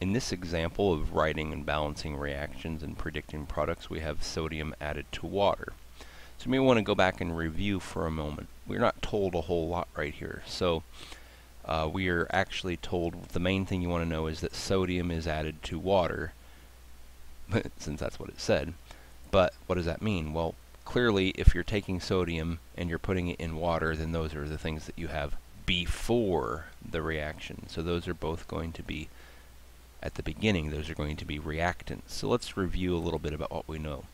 In this example of writing and balancing reactions and predicting products, we have sodium added to water. So you may want to go back and review for a moment. We're not told a whole lot right here. So we are actually told the main thing you want to know is that sodium is added to water, since that's what it said. But what does that mean? Well, clearly if you're taking sodium and you're putting it in water, then those are the things that you have before the reaction. So those are both going to be at the beginning. Those are going to be reactants. So let's review a little bit about what we know.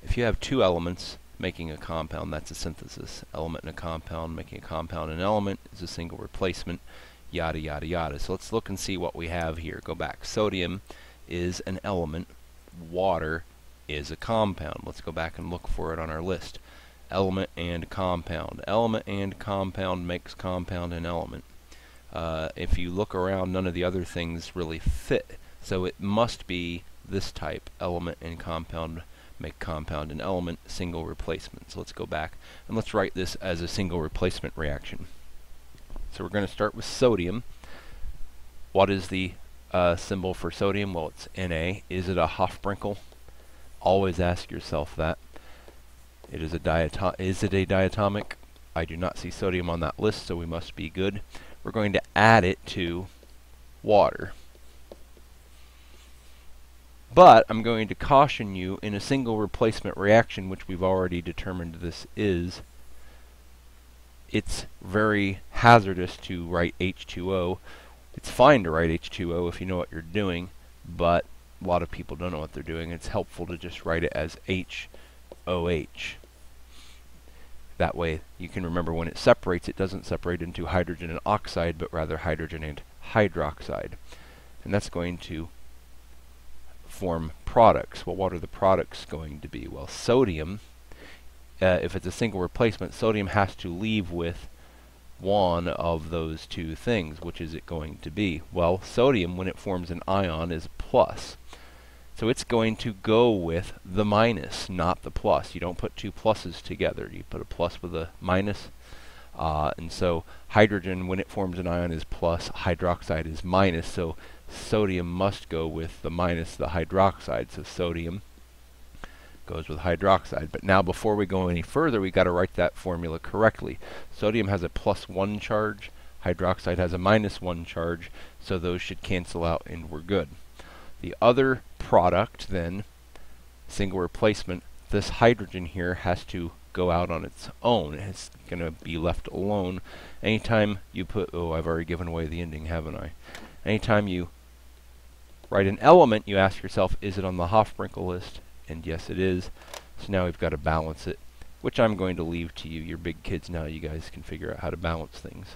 If you have two elements making a compound, that's a synthesis. Element and a compound making a compound. An element is a single replacement, yada yada yada. So let's look and see what we have here. Go back. Sodium is an element. Water is a compound. Let's go back and look for it on our list. Element and compound. Element and compound makes compound and element. If you look around, none of the other things really fit. So it must be this type, element and compound make compound and element, single replacement. So let's go back and let's write this as a single replacement reaction. So we're going to start with sodium. What is the symbol for sodium? Well, it's Na. Is it a Hofbrinkel? Always ask yourself that. Is it a diatomic? I do not see sodium on that list, so we must be good. We're going to add it to water. But I'm going to caution you, in a single replacement reaction, which we've already determined this is, it's very hazardous to write H2O. It's fine to write H2O if you know what you're doing, but a lot of people don't know what they're doing. It's helpful to just write it as HOH. That way you can remember when it separates, it doesn't separate into hydrogen and oxide, but rather hydrogen and hydroxide. And that's going to form products. Well, what are the products going to be? Well, sodium, if it's a single replacement, sodium has to leave with one of those two things. Which is it going to be? Well, sodium, when it forms an ion, is plus. So it's going to go with the minus, not the plus. You don't put two pluses together. You put a plus with a minus. And so hydrogen, when it forms an ion, is plus. Hydroxide is minus. So sodium must go with the minus, the hydroxide. So sodium goes with hydroxide. But now before we go any further, we've got to write that formula correctly. Sodium has a +1 charge. Hydroxide has a -1 charge. So those should cancel out and we're good. The other product then, single replacement, this hydrogen here has to go out on its own. It's going to be left alone. Anytime you put, oh, I've already given away the ending, haven't I? Anytime you write an element, you ask yourself, is it on the Hofbrinkel list? And yes, it is. So now we've got to balance it, which I'm going to leave to you. You're big kids now. You guys can figure out how to balance things.